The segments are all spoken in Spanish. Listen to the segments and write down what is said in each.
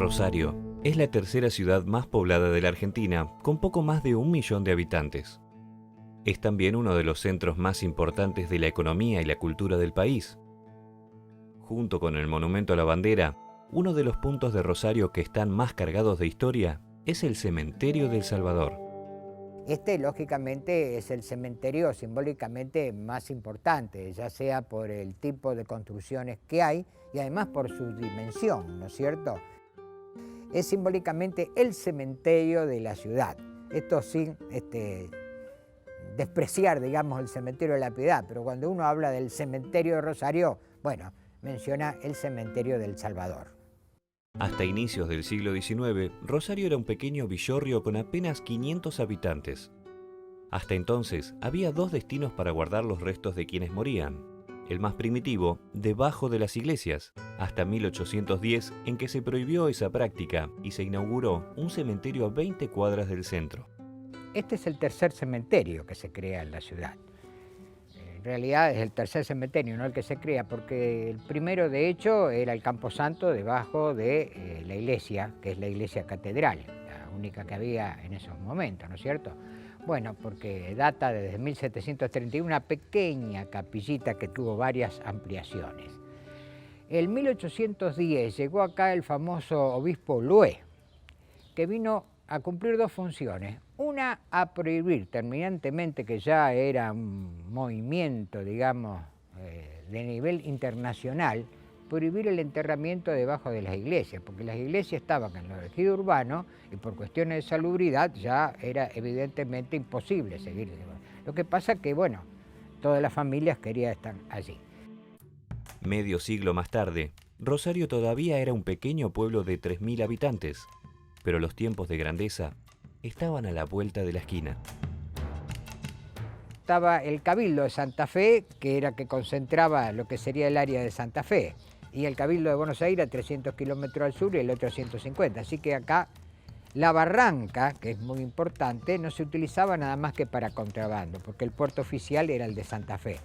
Rosario es la tercera ciudad más poblada de la Argentina, con poco más de 1 millón de habitantes. Es también uno de los centros más importantes de la economía y la cultura del país. Junto con el Monumento a la Bandera, uno de los puntos de Rosario que están más cargados de historia es el Cementerio del Salvador. Este, lógicamente, es el cementerio simbólicamente más importante, ya sea por el tipo de construcciones que hay y además por su dimensión, ¿no es cierto? Es simbólicamente el cementerio de la ciudad. Esto sin despreciar, digamos, el cementerio de la Piedad, pero cuando uno habla del cementerio de Rosario, bueno, menciona el cementerio del Salvador. Hasta inicios del siglo XIX, Rosario era un pequeño villorrio con apenas 500 habitantes. Hasta entonces, había 2 destinos para guardar los restos de quienes morían. El más primitivo, debajo de las iglesias, hasta 1810, en que se prohibió esa práctica y se inauguró un cementerio a 20 cuadras del centro. Este es el tercer cementerio que se crea en la ciudad. En realidad es el tercer cementerio, no el que se crea, porque el primero, de hecho, era el Camposanto debajo de la iglesia, que es la iglesia catedral, la única que había en esos momentos, ¿no es cierto? Bueno, porque data desde 1731, una pequeña capillita que tuvo varias ampliaciones. En 1810 llegó acá el famoso obispo Lué, que vino a cumplir 2 funciones. Una, a prohibir terminantemente, que ya era un movimiento, digamos, de nivel internacional, prohibir el enterramiento debajo de las iglesias, porque las iglesias estaban en el ejido urbano y por cuestiones de salubridad ya era evidentemente imposible seguir. Lo que pasa que, bueno, todas las familias querían estar allí. Medio siglo más tarde, Rosario todavía era un pequeño pueblo de 3.000 habitantes, pero los tiempos de grandeza estaban a la vuelta de la esquina. Estaba el Cabildo de Santa Fe, que era que concentraba lo que sería el área de Santa Fe, y el Cabildo de Buenos Aires a 300 kilómetros al sur y el otro a 150. Así que acá la barranca, que es muy importante, no se utilizaba nada más que para contrabando, porque el puerto oficial era el de Santa Fe.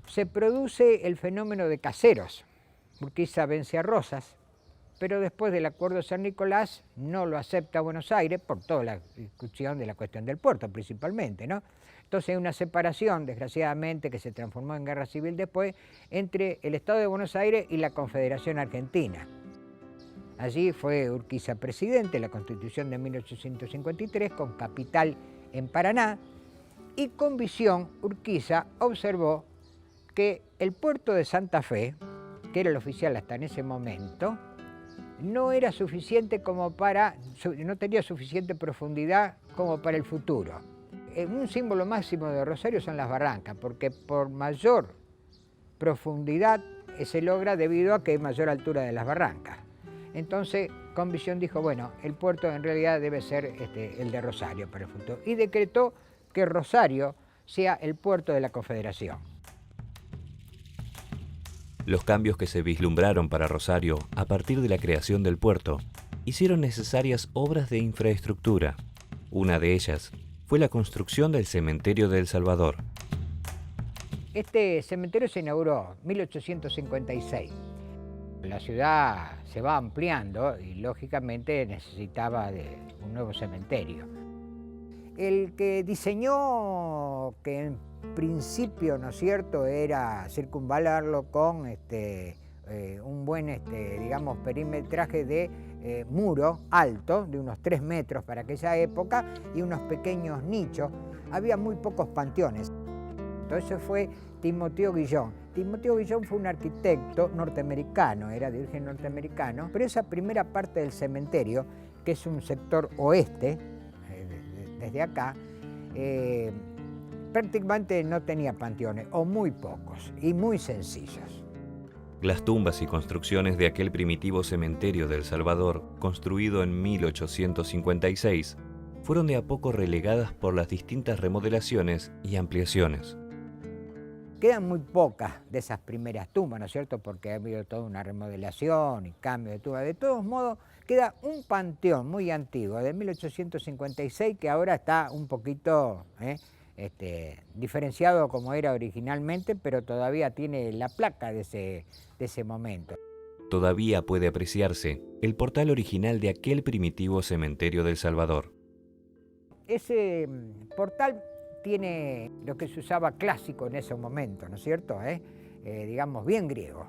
Se produce el fenómeno de caseros. Urquiza vence a Rosas, pero después del Acuerdo de San Nicolás no lo acepta Buenos Aires por toda la discusión de la cuestión del puerto principalmente, ¿no? Entonces hay una separación, desgraciadamente, que se transformó en guerra civil después, entre el Estado de Buenos Aires y la Confederación Argentina. Allí fue Urquiza presidente, la Constitución de 1853, con capital en Paraná, y con visión Urquiza observó que el puerto de Santa Fe, que era el oficial hasta en ese momento, no era suficiente no tenía suficiente profundidad como para el futuro. Un símbolo máximo de Rosario son las barrancas, porque por mayor profundidad se logra debido a que hay mayor altura de las barrancas. Entonces, Convicción dijo, bueno, el puerto en realidad debe ser el de Rosario para el futuro, y decretó que Rosario sea el puerto de la Confederación. Los cambios que se vislumbraron para Rosario a partir de la creación del puerto hicieron necesarias obras de infraestructura. Una de ellas fue la construcción del Cementerio del Salvador. Este cementerio se inauguró en 1856. La ciudad se va ampliando y lógicamente necesitaba de un nuevo cementerio. El que diseñó, que en principio, ¿no es cierto?, era circunvalarlo con un buen, digamos, perimetraje de muro alto, de unos 3 metros para aquella época, y unos pequeños nichos. Había muy pocos panteones. Entonces fue Timoteo Guillón. Timoteo Guillón fue un arquitecto norteamericano, era de origen norteamericano, pero esa primera parte del cementerio, que es un sector oeste, desde acá, prácticamente no tenía panteones, o muy pocos, y muy sencillos. Las tumbas y construcciones de aquel primitivo cementerio del Salvador, construido en 1856, fueron de a poco relegadas por las distintas remodelaciones y ampliaciones. Quedan muy pocas de esas primeras tumbas, ¿no es cierto?, porque ha habido toda una remodelación y cambio de tumba. De todos modos, queda un panteón muy antiguo, de 1856, que ahora está un poquito diferenciado como era originalmente, pero todavía tiene la placa de ese momento. Todavía puede apreciarse el portal original de aquel primitivo cementerio del Salvador. Ese portal tiene lo que se usaba clásico en ese momento, ¿no es cierto? Digamos, bien griego.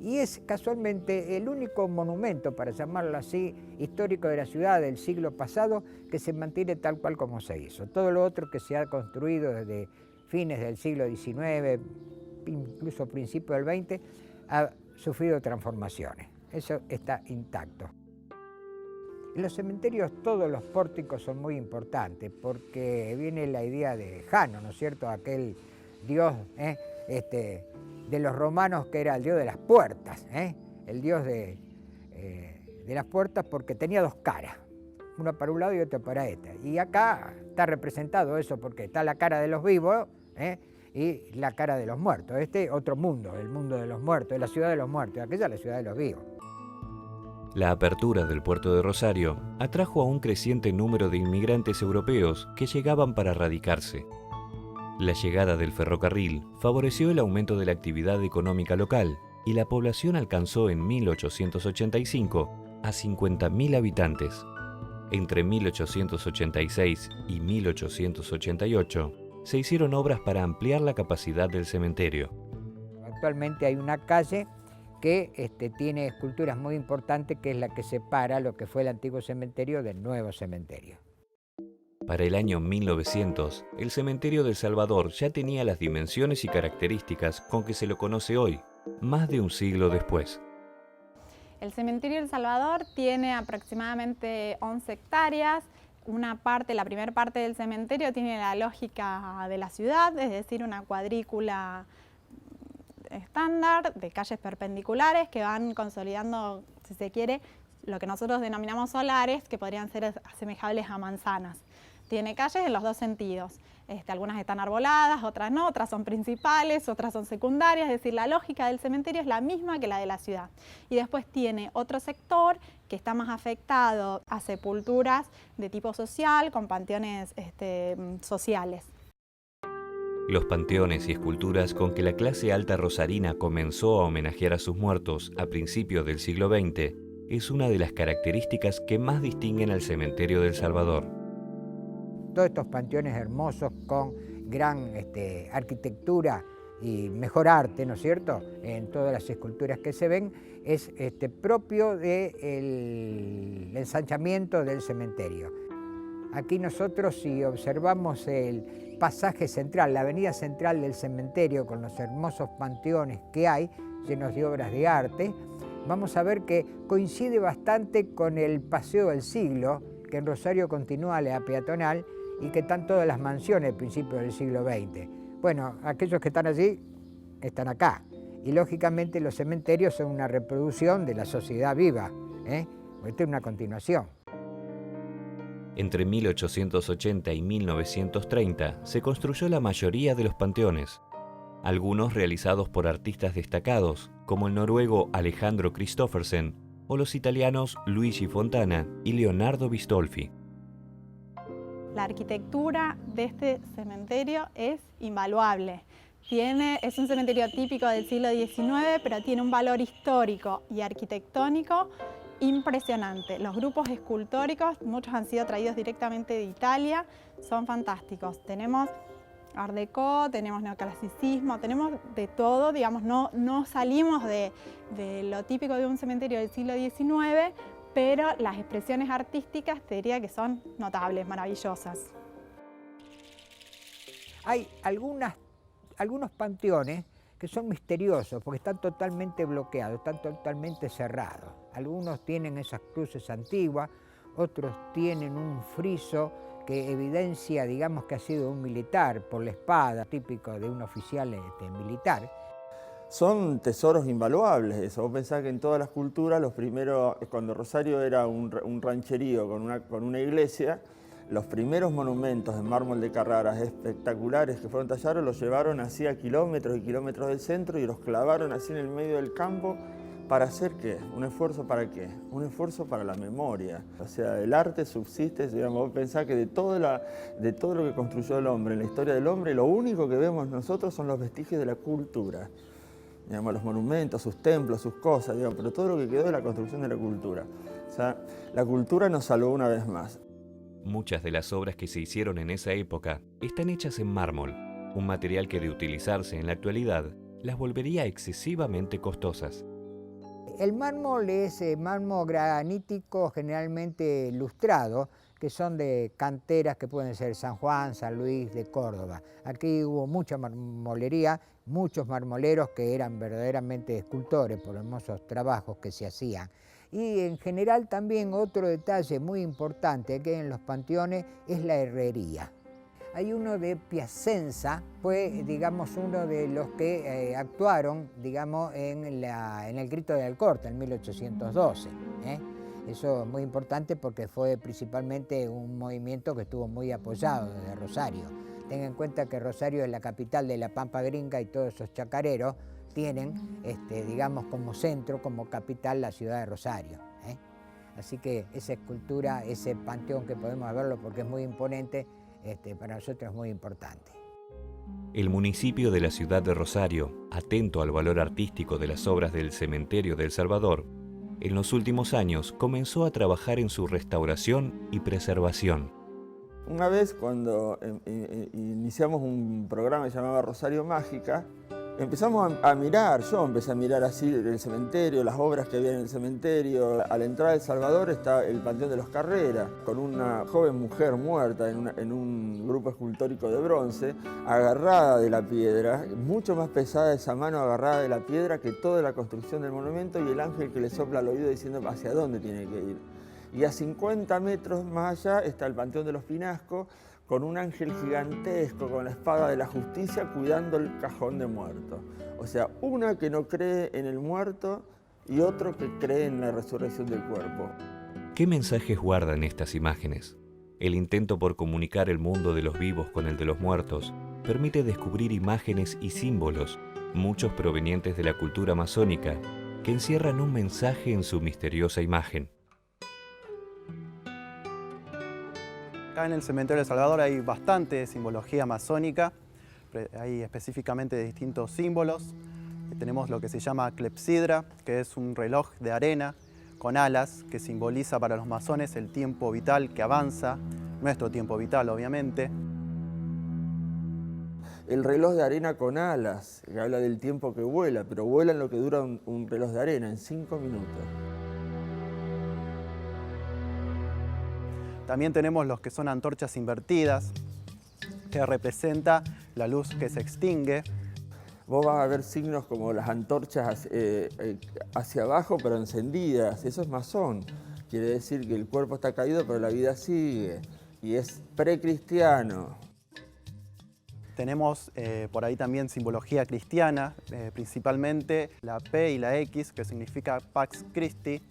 Y es casualmente el único monumento, para llamarlo así, histórico de la ciudad del siglo pasado que se mantiene tal cual como se hizo. Todo lo otro que se ha construido desde fines del siglo XIX, incluso principios del XX, ha sufrido transformaciones. Eso está intacto. En los cementerios todos los pórticos son muy importantes porque viene la idea de Jano, ¿no es cierto? Aquel dios de los romanos que era el dios de las puertas, el dios de las puertas porque tenía dos caras, una para un lado y otra para este. Y acá está representado eso porque está la cara de los vivos y la cara de los muertos. Otro mundo, el mundo de los muertos, la ciudad de los muertos, aquella es la ciudad de los vivos. La apertura del puerto de Rosario atrajo a un creciente número de inmigrantes europeos que llegaban para radicarse. La llegada del ferrocarril favoreció el aumento de la actividad económica local y la población alcanzó en 1885 a 50.000 habitantes. Entre 1886 y 1888 se hicieron obras para ampliar la capacidad del cementerio. Actualmente hay una calle que tiene esculturas muy importantes, que es la que separa lo que fue el antiguo cementerio del nuevo cementerio. Para el año 1900, el cementerio del Salvador ya tenía las dimensiones y características con que se lo conoce hoy, más de un siglo después. El cementerio del Salvador tiene aproximadamente 11 hectáreas. La primera parte del cementerio tiene la lógica de la ciudad, es decir, una cuadrícula estándar de calles perpendiculares que van consolidando, si se quiere, lo que nosotros denominamos solares, que podrían ser asemejables a manzanas. Tiene calles en los dos sentidos. Algunas están arboladas, otras no, otras son principales, otras son secundarias, es decir, la lógica del cementerio es la misma que la de la ciudad. Y después tiene otro sector que está más afectado a sepulturas de tipo social, con panteones sociales. Los panteones y esculturas con que la clase alta rosarina comenzó a homenajear a sus muertos a principios del siglo XX es una de las características que más distinguen al cementerio del Salvador. Todos estos panteones hermosos con gran arquitectura y mejor arte, ¿no es cierto?, en todas las esculturas que se ven, es propio del ensanchamiento del cementerio. Aquí nosotros, si observamos el pasaje central, la avenida central del cementerio, con los hermosos panteones que hay, llenos de obras de arte, vamos a ver que coincide bastante con el Paseo del Siglo, que en Rosario continúa la peatonal y que están todas las mansiones del principio del siglo XX. Bueno, aquellos que están allí están acá. Y lógicamente los cementerios son una reproducción de la sociedad viva. Esta es una continuación. Entre 1880 y 1930 se construyó la mayoría de los panteones, algunos realizados por artistas destacados, como el noruego Alejandro Kristoffersen o los italianos Luigi Fontana y Leonardo Bistolfi. La arquitectura de este cementerio es invaluable. Es un cementerio típico del siglo XIX, pero tiene un valor histórico y arquitectónico impresionante. Los grupos escultóricos, muchos han sido traídos directamente de Italia, son fantásticos. Tenemos Art Deco, tenemos neoclasicismo, tenemos de todo, digamos, no salimos de lo típico de un cementerio del siglo XIX, pero las expresiones artísticas te diría que son notables, maravillosas. Hay algunos panteones que son misteriosos porque están totalmente bloqueados, están totalmente cerrados. Algunos tienen esas cruces antiguas, otros tienen un friso que evidencia, digamos, que ha sido un militar por la espada, típico de un oficial militar. Son tesoros invaluables eso. Vos pensás que en todas las culturas, cuando Rosario era un rancherío con una iglesia, los primeros monumentos en mármol de Carraras espectaculares que fueron tallados los llevaron así a kilómetros y kilómetros del centro y los clavaron así en el medio del campo. ¿Para hacer qué? ¿Un esfuerzo para qué? Un esfuerzo para la memoria. O sea, el arte subsiste, digamos, vos pensás que de todo lo que construyó el hombre, en la historia del hombre, lo único que vemos nosotros son los vestigios de la cultura. digamos, los monumentos, sus templos, sus cosas, digamos, pero todo lo que quedó es la construcción de la cultura. O sea, la cultura nos salvó una vez más. Muchas de las obras que se hicieron en esa época están hechas en mármol, un material que de utilizarse en la actualidad las volvería excesivamente costosas. El mármol es mármol granítico generalmente lustrado, que son de canteras que pueden ser San Juan, San Luis, de Córdoba. Aquí hubo mucha marmolería, muchos marmoleros que eran verdaderamente escultores por hermosos trabajos que se hacían. Y en general también otro detalle muy importante que en los panteones es la herrería. Hay uno de Piacenza, fue, digamos, uno de los que actuaron, digamos, en el Grito de Alcorta, en 1812. Eso es muy importante porque fue principalmente un movimiento que estuvo muy apoyado desde Rosario. Tengan en cuenta que Rosario es la capital de la Pampa Gringa y todos esos chacareros tienen, digamos, como centro, como capital, la ciudad de Rosario. Así que esa escultura, ese panteón que podemos verlo porque es muy imponente, para nosotros es muy importante. El municipio de la ciudad de Rosario, atento al valor artístico de las obras del cementerio del Salvador, en los últimos años comenzó a trabajar en su restauración y preservación. Una vez cuando iniciamos un programa que se llamaba Rosario Mágica, empezamos a mirar, yo empecé a mirar así el cementerio, las obras que había en el cementerio. A la entrada del Salvador está el Panteón de los Carreras, con una joven mujer muerta en un grupo escultórico de bronce, agarrada de la piedra, mucho más pesada esa mano agarrada de la piedra que toda la construcción del monumento, y el ángel que le sopla al oído diciendo hacia dónde tiene que ir. Y a 50 metros más allá está el Panteón de los Pinascos, con un ángel gigantesco, con la espada de la justicia, cuidando el cajón de muertos. O sea, una que no cree en el muerto y otro que cree en la resurrección del cuerpo. ¿Qué mensajes guardan estas imágenes? El intento por comunicar el mundo de los vivos con el de los muertos permite descubrir imágenes y símbolos, muchos provenientes de la cultura masónica, que encierran un mensaje en su misteriosa imagen. Acá en el cementerio de Salvador hay bastante simbología masónica, hay específicamente distintos símbolos. Tenemos lo que se llama clepsidra, que es un reloj de arena con alas que simboliza para los masones el tiempo vital que avanza, nuestro tiempo vital obviamente. El reloj de arena con alas, que habla del tiempo que vuela, pero vuela en lo que dura un reloj de arena, en 5 minutos. También tenemos los que son antorchas invertidas, que representa la luz que se extingue. Vos vas a ver signos como las antorchas hacia abajo, pero encendidas. Eso es masón. Quiere decir que el cuerpo está caído, pero la vida sigue. Y es precristiano. Tenemos por ahí también simbología cristiana, principalmente la P y la X, que significa Pax Christi,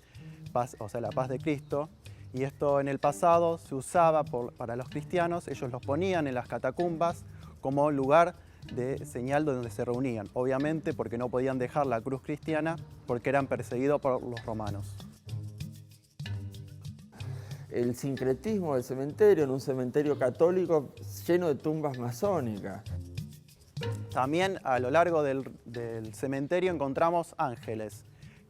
paz, o sea, la paz de Cristo. Y esto en el pasado se usaba para los cristianos, ellos los ponían en las catacumbas como lugar de señal donde se reunían, obviamente porque no podían dejar la cruz cristiana porque eran perseguidos por los romanos. El sincretismo del cementerio, en un cementerio católico lleno de tumbas masónicas. También a lo largo del cementerio encontramos ángeles,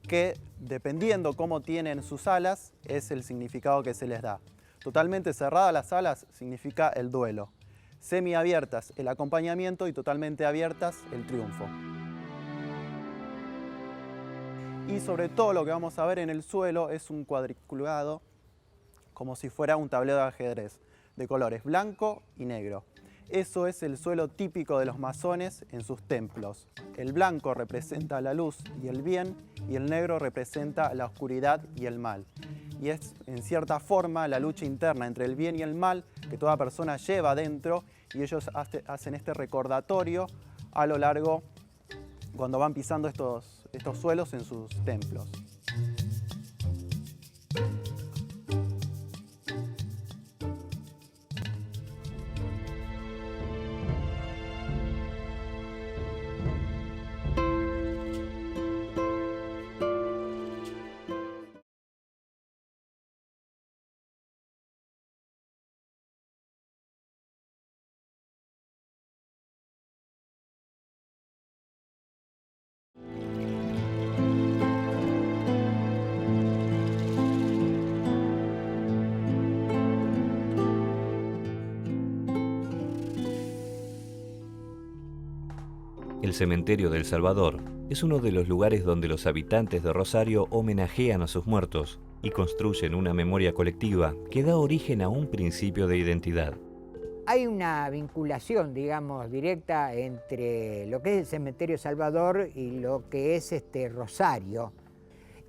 que dependiendo cómo tienen sus alas, es el significado que se les da. Totalmente cerradas las alas significa el duelo, semiabiertas el acompañamiento y totalmente abiertas el triunfo. Y sobre todo lo que vamos a ver en el suelo es un cuadriculado, como si fuera un tablero de ajedrez, de colores blanco y negro. Eso es el suelo típico de los masones en sus templos. El blanco representa la luz y el bien, y el negro representa la oscuridad y el mal. Y es, en cierta forma, la lucha interna entre el bien y el mal que toda persona lleva dentro, y ellos hacen este recordatorio a lo largo, cuando van pisando estos suelos en sus templos. El cementerio del Salvador es uno de los lugares donde los habitantes de Rosario homenajean a sus muertos y construyen una memoria colectiva que da origen a un principio de identidad. Hay una vinculación, digamos, directa entre lo que es el cementerio Salvador y lo que es Rosario.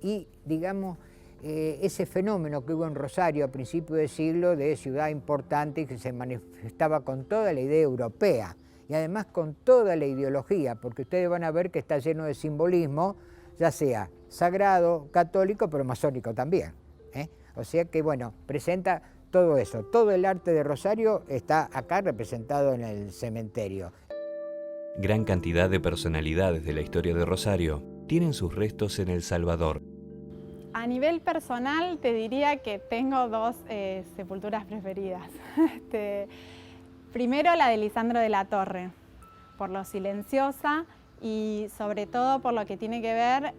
Y, digamos, ese fenómeno que hubo en Rosario a principios de siglo de ciudad importante que se manifestaba con toda la idea europea y además con toda la ideología, porque ustedes van a ver que está lleno de simbolismo, ya sea sagrado, católico, pero masónico también. O sea que, bueno, presenta todo eso. Todo el arte de Rosario está acá representado en el cementerio. Gran cantidad de personalidades de la historia de Rosario tienen sus restos en El Salvador. A nivel personal te diría que tengo dos sepulturas preferidas. Primero la de Lisandro de la Torre, por lo silenciosa y sobre todo por lo que tiene que ver,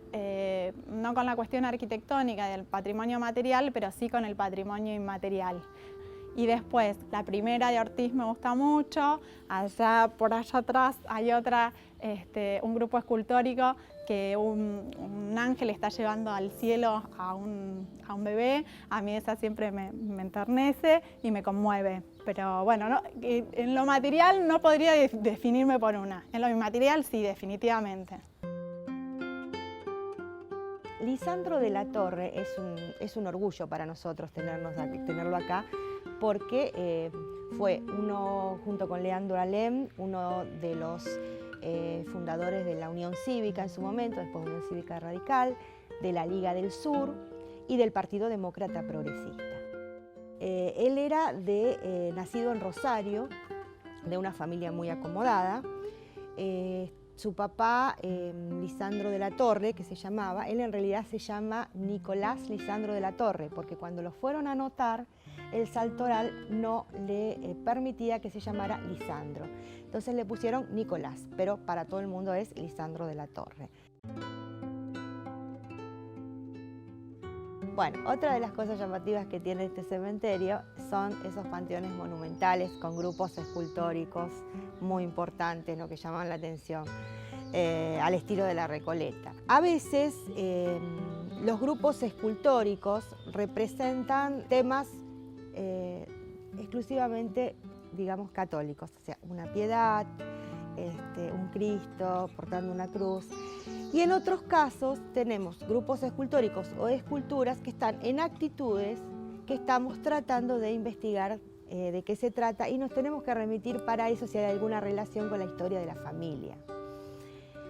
no con la cuestión arquitectónica del patrimonio material, pero sí con el patrimonio inmaterial. Y después, la primera de Ortiz me gusta mucho, por allá atrás hay otra, un grupo escultórico que un ángel está llevando al cielo a un bebé. A mí esa siempre me enternece y me conmueve. Pero bueno, en lo material no podría definirme por una, en lo inmaterial sí, definitivamente. Lisandro de la Torre es un orgullo para nosotros tenerlo acá, porque fue uno, junto con Leandro Alem, uno de los fundadores de la Unión Cívica en su momento, después Unión Cívica Radical, de la Liga del Sur y del Partido Demócrata Progresista. Él era nacido en Rosario, de una familia muy acomodada. Su papá, Lisandro de la Torre, que se llamaba, él en realidad se llama Nicolás Lisandro de la Torre, porque cuando lo fueron a anotar, el Saltoral no le permitía que se llamara Lisandro. Entonces le pusieron Nicolás, pero para todo el mundo es Lisandro de la Torre. Bueno, otra de las cosas llamativas que tiene este cementerio son esos panteones monumentales con grupos escultóricos muy importantes, ¿no?, que llaman la atención, al estilo de la Recoleta. A veces los grupos escultóricos representan temas exclusivamente, digamos, católicos, o sea, una piedad, un Cristo portando una cruz. Y en otros casos tenemos grupos escultóricos o esculturas que están en actitudes que estamos tratando de investigar de qué se trata y nos tenemos que remitir para eso si hay alguna relación con la historia de la familia.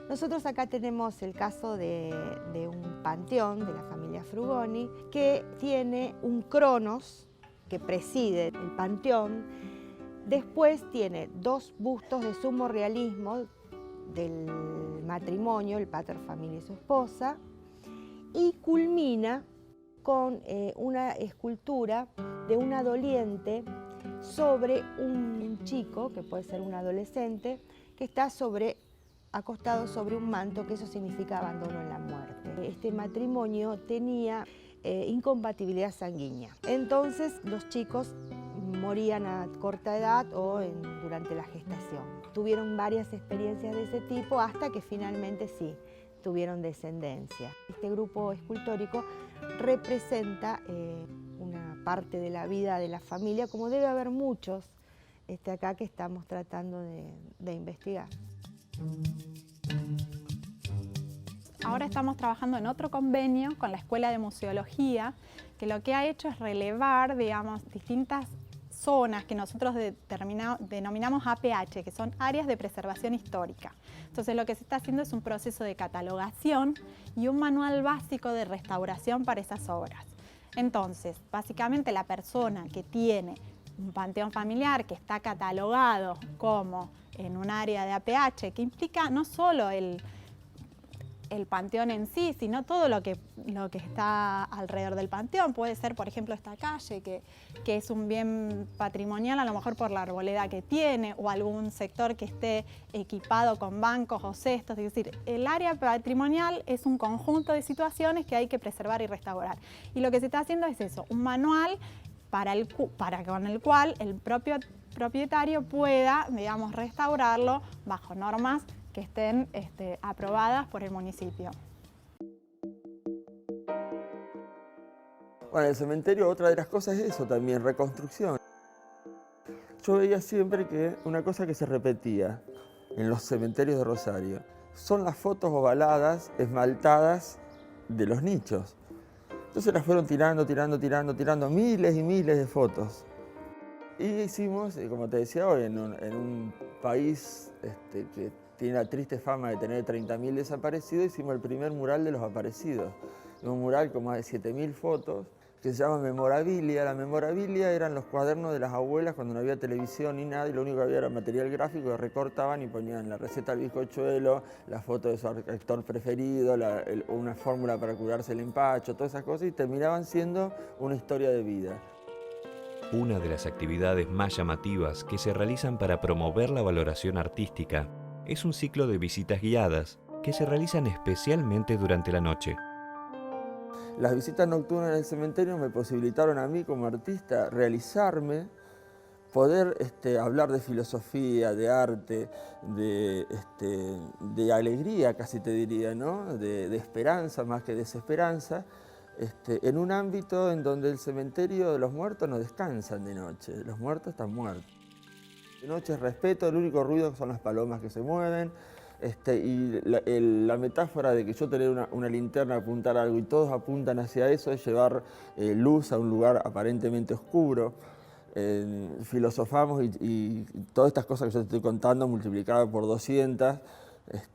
Nosotros acá tenemos el caso de un panteón de la familia Frugoni que tiene un Cronos que preside el panteón. Después tiene dos bustos de sumo realismo del matrimonio, el pater familia y su esposa, y culmina con una escultura de una doliente sobre un chico, que puede ser un adolescente, que está acostado sobre un manto, que eso significa abandono en la muerte. Este matrimonio tenía incompatibilidad sanguínea, entonces los chicos morían a corta edad o durante la gestación. Tuvieron varias experiencias de ese tipo hasta que finalmente sí, tuvieron descendencia. Este grupo escultórico representa una parte de la vida de la familia, como debe haber muchos acá que estamos tratando de investigar. Ahora estamos trabajando en otro convenio con la Escuela de Museología, que lo que ha hecho es relevar, digamos, distintas zonas que nosotros denominamos APH, que son áreas de preservación histórica. Entonces lo que se está haciendo es un proceso de catalogación y un manual básico de restauración para esas obras. Entonces, básicamente la persona que tiene un panteón familiar que está catalogado como en un área de APH, que implica no solo el panteón en sí, sino todo lo que está alrededor del panteón. Puede ser, por ejemplo, esta calle, que es un bien patrimonial, a lo mejor por la arboleda que tiene, o algún sector que esté equipado con bancos o cestos. Es decir, el área patrimonial es un conjunto de situaciones que hay que preservar y restaurar. Y lo que se está haciendo es eso, un manual con el cual el propio propietario pueda, digamos, restaurarlo bajo normas que estén aprobadas por el municipio. Bueno, el cementerio, otra de las cosas es eso también, reconstrucción. Yo veía siempre que una cosa que se repetía en los cementerios de Rosario son las fotos ovaladas, esmaltadas de los nichos. Entonces las fueron tirando miles y miles de fotos. Y hicimos, como te decía hoy, en un país que tiene la triste fama de tener 30.000 desaparecidos, hicimos el primer mural de los aparecidos. Un mural con más de 7.000 fotos, que se llama Memorabilia. La memorabilia eran los cuadernos de las abuelas cuando no había televisión ni nada, y lo único que había era material gráfico que recortaban y ponían la receta del bizcochuelo, la foto de su actor preferido, una fórmula para curarse el empacho, todas esas cosas, y terminaban siendo una historia de vida. Una de las actividades más llamativas que se realizan para promover la valoración artística es un ciclo de visitas guiadas que se realizan especialmente durante la noche. Las visitas nocturnas en el cementerio me posibilitaron a mí como artista realizarme, poder hablar de filosofía, de arte, de alegría casi te diría, ¿no? De esperanza más que desesperanza, en un ámbito en donde el cementerio de los muertos no descansan de noche, los muertos están muertos. De noche es respeto, el único ruido son las palomas que se mueven, y la metáfora de que yo tener una linterna, apuntar algo y todos apuntan hacia eso es llevar luz a un lugar aparentemente oscuro. Filosofamos y todas estas cosas que yo te estoy contando multiplicadas por 200,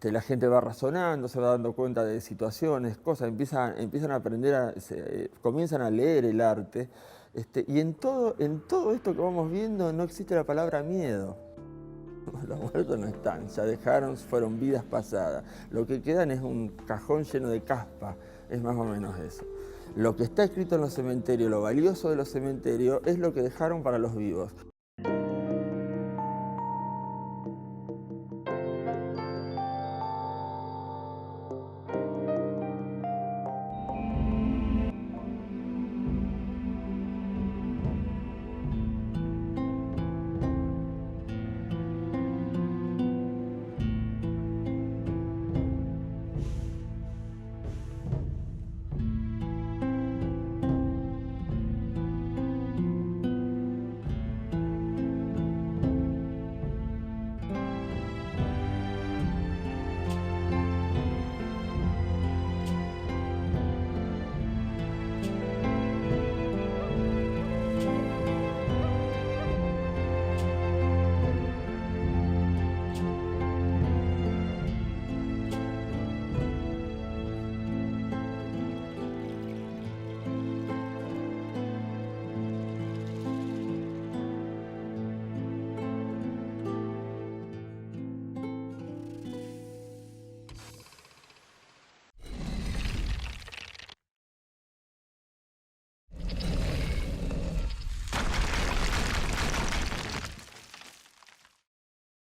la gente va razonando, se va dando cuenta de situaciones, cosas, empiezan a aprender, comienzan a leer el arte, y en todo esto que vamos viendo no existe la palabra miedo. Los muertos no están, ya dejaron, fueron vidas pasadas. Lo que quedan es un cajón lleno de caspa, es más o menos eso. Lo que está escrito en los cementerios, lo valioso de los cementerios, es lo que dejaron para los vivos.